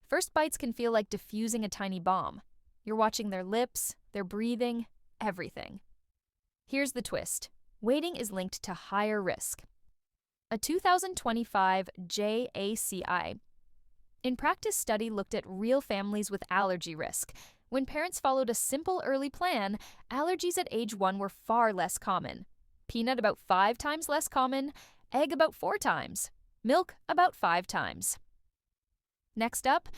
First bites can feel like defusing a tiny bomb. You're watching their lips, their breathing, everything. Here's the twist. Waiting is linked to higher risk. A 2025 JACI in practice study looked at real families with allergy risk. When parents followed a simple early plan, allergies at age 1 were far less common. Peanut about 5 times less common, egg about 4 times, milk about 5 times. Next up,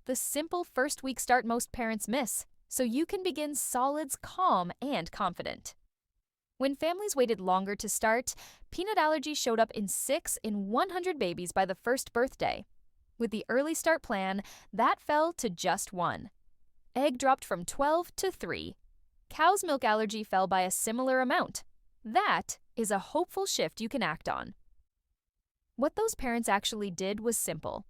the simple first week start most parents miss, so you can begin solids calm and confident. When families waited longer to start, peanut allergy showed up in 6 in 100 babies by the first birthday. With the early start plan, that fell to just 1. Egg dropped from 12 to 3. Cow's milk allergy fell by a similar amount. That is a hopeful shift you can act on. What those parents actually did was simple.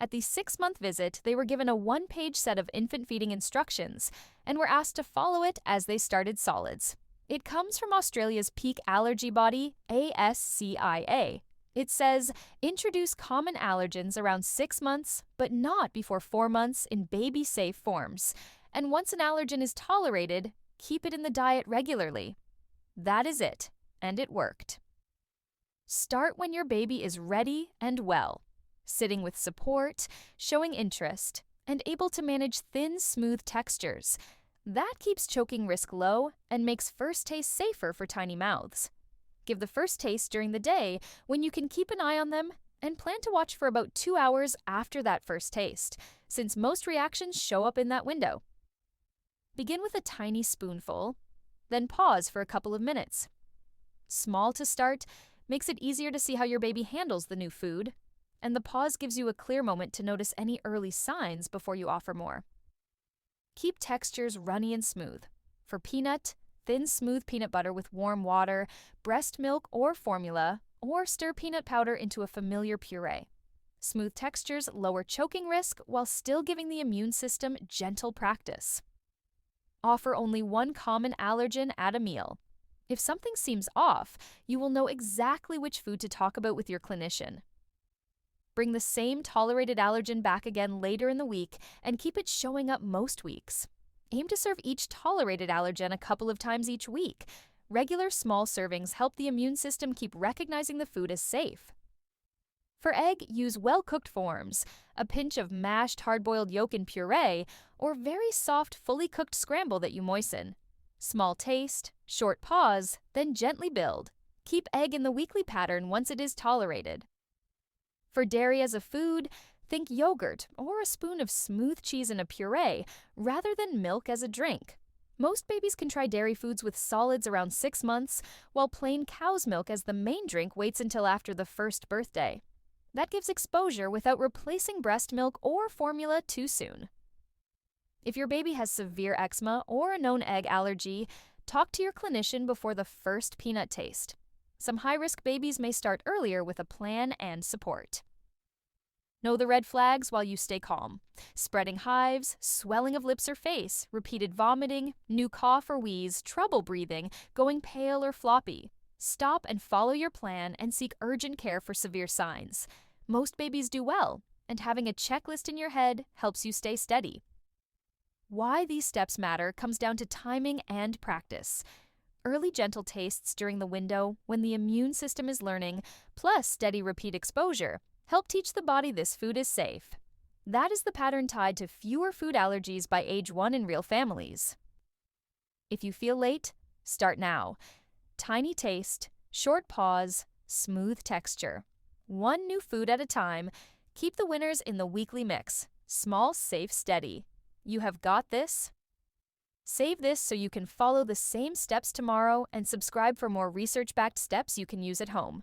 At the 6-month visit, they were given a 1-page set of infant feeding instructions and were asked to follow it as they started solids. It comes from Australia's peak allergy body, ASCIA. It says, introduce common allergens around 6 months, but not before 4 months in baby-safe forms. And once an allergen is tolerated, keep it in the diet regularly. That is it, and it worked. Start when your baby is ready and well, sitting with support, showing interest, and able to manage thin, smooth textures. That keeps choking risk low and makes first taste safer for tiny mouths. Give the first taste during the day when you can keep an eye on them, and plan to watch for about 2 hours after that first taste, since most reactions show up in that window. Begin with a tiny spoonful, then pause for a couple of minutes. Small to start makes it easier to see how your baby handles the new food, and the pause gives you a clear moment to notice any early signs before you offer more. Keep textures runny and smooth. For peanut, thin, smooth peanut butter with warm water, breast milk or formula, or stir peanut powder into a familiar puree. Smooth textures lower choking risk while still giving the immune system gentle practice. Offer only 1 common allergen at a meal. If something seems off, you will know exactly which food to talk about with your clinician. Bring the same tolerated allergen back again later in the week and keep it showing up most weeks. Aim to serve each tolerated allergen a couple of times each week. Regular small servings help the immune system keep recognizing the food as safe. For egg, use well-cooked forms, a pinch of mashed hard-boiled yolk in puree, or very soft, fully cooked scramble that you moisten. Small taste, short pause, then gently build. Keep egg in the weekly pattern once it is tolerated. For dairy as a food, think yogurt or a spoon of smooth cheese in a puree rather than milk as a drink. Most babies can try dairy foods with solids around 6 months, while plain cow's milk as the main drink waits until after the first birthday. That gives exposure without replacing breast milk or formula too soon. If your baby has severe eczema or a known egg allergy, talk to your clinician before the first peanut taste. Some high-risk babies may start earlier with a plan and support. Know the red flags while you stay calm. Spreading hives, swelling of lips or face, repeated vomiting, new cough or wheeze, trouble breathing, going pale or floppy. Stop and follow your plan and seek urgent care for severe signs. Most babies do well, and having a checklist in your head helps you stay steady. Why these steps matter comes down to timing and practice. Early gentle tastes during the window when the immune system is learning, plus steady repeat exposure, help teach the body this food is safe. That is the pattern tied to fewer food allergies by age 1 in real families. If you feel late, start now. Tiny taste, short pause, smooth texture. 1 new food at a time. Keep the winners in the weekly mix. Small, safe, steady. You have got this. Save this so you can follow the same steps tomorrow and subscribe for more research-backed steps you can use at home.